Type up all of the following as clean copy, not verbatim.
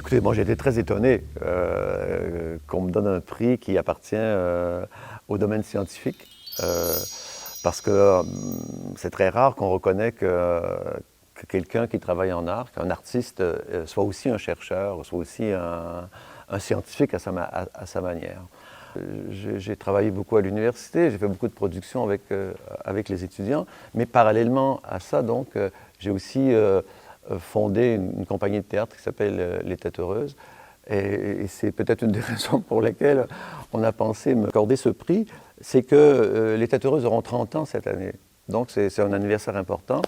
Écoutez, moi j'ai été très étonné qu'on me donne un prix qui appartient au domaine scientifique, parce que c'est très rare qu'on reconnaît que quelqu'un qui travaille en art, qu'un artiste soit aussi un chercheur, soit aussi un scientifique à sa manière. J'ai travaillé beaucoup à l'université, j'ai fait beaucoup de productions avec les étudiants, mais parallèlement à ça, donc, j'ai aussi fondé une compagnie de théâtre qui s'appelle Les Têtes Heureuses. Et c'est peut-être une des raisons pour lesquelles on a pensé m'accorder ce prix, c'est que Les Têtes Heureuses auront 30 ans cette année. Donc c'est un anniversaire important.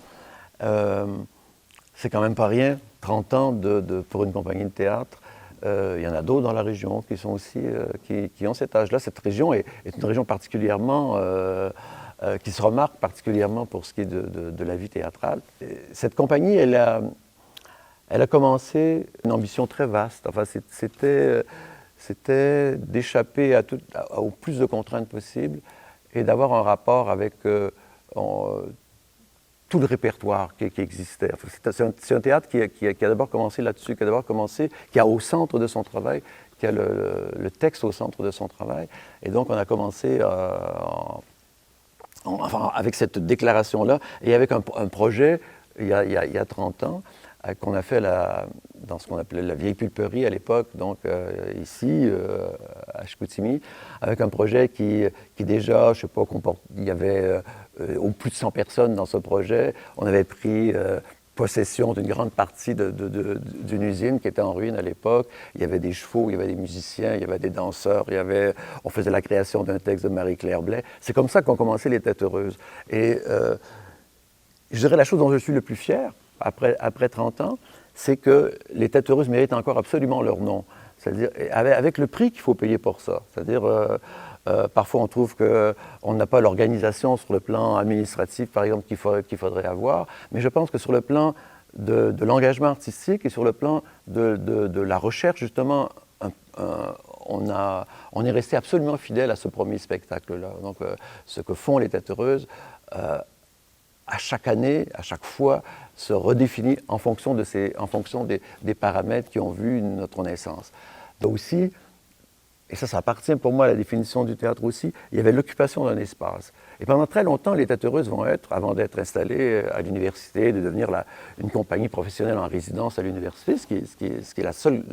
C'est quand même pas rien, 30 ans pour une compagnie de théâtre. Il y en a d'autres dans la région qui sont aussi, qui ont cet âge-là. Cette région est une région particulièrement, qui se remarque particulièrement pour ce qui est de la vie théâtrale. Et cette compagnie, elle a commencé une ambition très vaste. Enfin, c'était d'échapper au plus de contraintes possibles et d'avoir un rapport avec tout le répertoire qui existait. Enfin, c'est un théâtre qui a d'abord commencé là-dessus, qui a au centre de son travail, qui a le texte au centre de son travail. Et donc, on a commencé avec cette déclaration-là et avec un projet, il y a 30 ans, qu'on a fait dans ce qu'on appelait la vieille pulperie à l'époque, donc ici, à Chicoutimi, avec un projet qui déjà, je ne sais pas, il y avait au plus de 100 personnes dans ce projet. On avait pris possession d'une grande partie d'une usine qui était en ruine à l'époque. Il y avait des chevaux, il y avait des musiciens, il y avait des danseurs, on faisait la création d'un texte de Marie-Claire Blais. C'est comme ça qu'ont commencé Les Têtes Heureuses. Et je dirais la chose dont je suis le plus fier, après 30 ans, c'est que Les Têtes Heureuses méritent encore absolument leur nom. C'est-à-dire, avec le prix qu'il faut payer pour ça. C'est-à-dire, parfois on trouve qu'on n'a pas l'organisation sur le plan administratif, par exemple, qu'il faudrait avoir. Mais je pense que sur le plan de l'engagement artistique et sur le plan de la recherche, justement, on est resté absolument fidèle à ce premier spectacle-là. Donc, ce que font Les Têtes Heureuses, à chaque année, à chaque fois, se redéfinit en fonction des paramètres qui ont vu notre naissance. Donc aussi, et ça appartient pour moi à la définition du théâtre aussi, il y avait l'occupation d'un espace. Et pendant très longtemps, Les Têtes Heureuses vont être, avant d'être installées à l'université, de devenir une compagnie professionnelle en résidence à l'université, ce qui est la seule.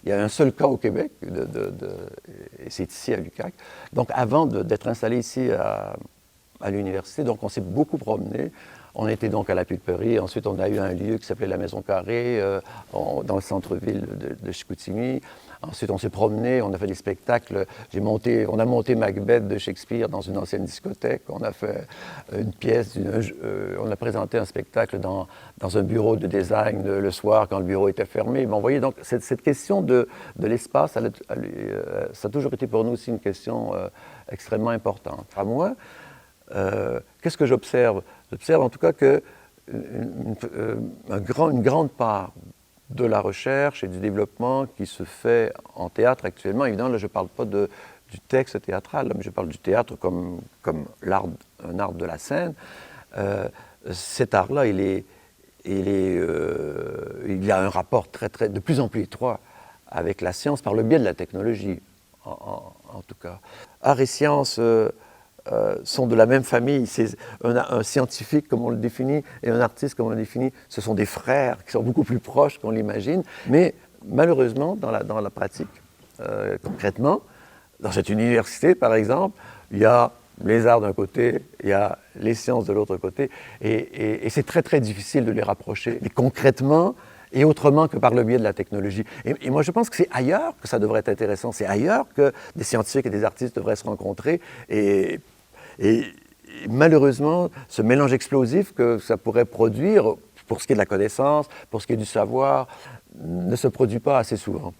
Il y a un seul cas au Québec, et c'est ici à l'UQAC. Donc avant d'être installé ici à l'université, donc on s'est beaucoup promené. On était donc à la pulperie, ensuite on a eu un lieu qui s'appelait la Maison Carrée, dans le centre-ville de Chicoutimi. Ensuite on s'est promené, on a fait des spectacles. On a monté Macbeth de Shakespeare dans une ancienne discothèque. On a fait une pièce, on a présenté un spectacle dans un bureau de design le soir quand le bureau était fermé. Bon, vous voyez, donc cette question de l'espace, ça a toujours été pour nous aussi une question extrêmement importante. À moi, qu'est-ce que j'observe? J'observe en tout cas une grande part de la recherche et du développement qui se fait en théâtre actuellement. Évidemment, là, je ne parle pas du texte théâtral, là, mais je parle du théâtre comme un art de la scène. Cet art-là, il a un rapport de plus en plus étroit avec la science par le biais de la technologie, en tout cas. Art et science sont de la même famille. Un scientifique, comme on le définit, et un artiste, comme on le définit, ce sont des frères qui sont beaucoup plus proches qu'on l'imagine. Mais malheureusement, dans la pratique, concrètement, dans cette université, par exemple, il y a les arts d'un côté, il y a les sciences de l'autre côté, et c'est très, très difficile de les rapprocher. Mais concrètement, et autrement que par le biais de la technologie. Et moi, je pense que c'est ailleurs que ça devrait être intéressant. C'est ailleurs que des scientifiques et des artistes devraient se rencontrer. Et malheureusement, ce mélange explosif que ça pourrait produire, pour ce qui est de la connaissance, pour ce qui est du savoir, ne se produit pas assez souvent.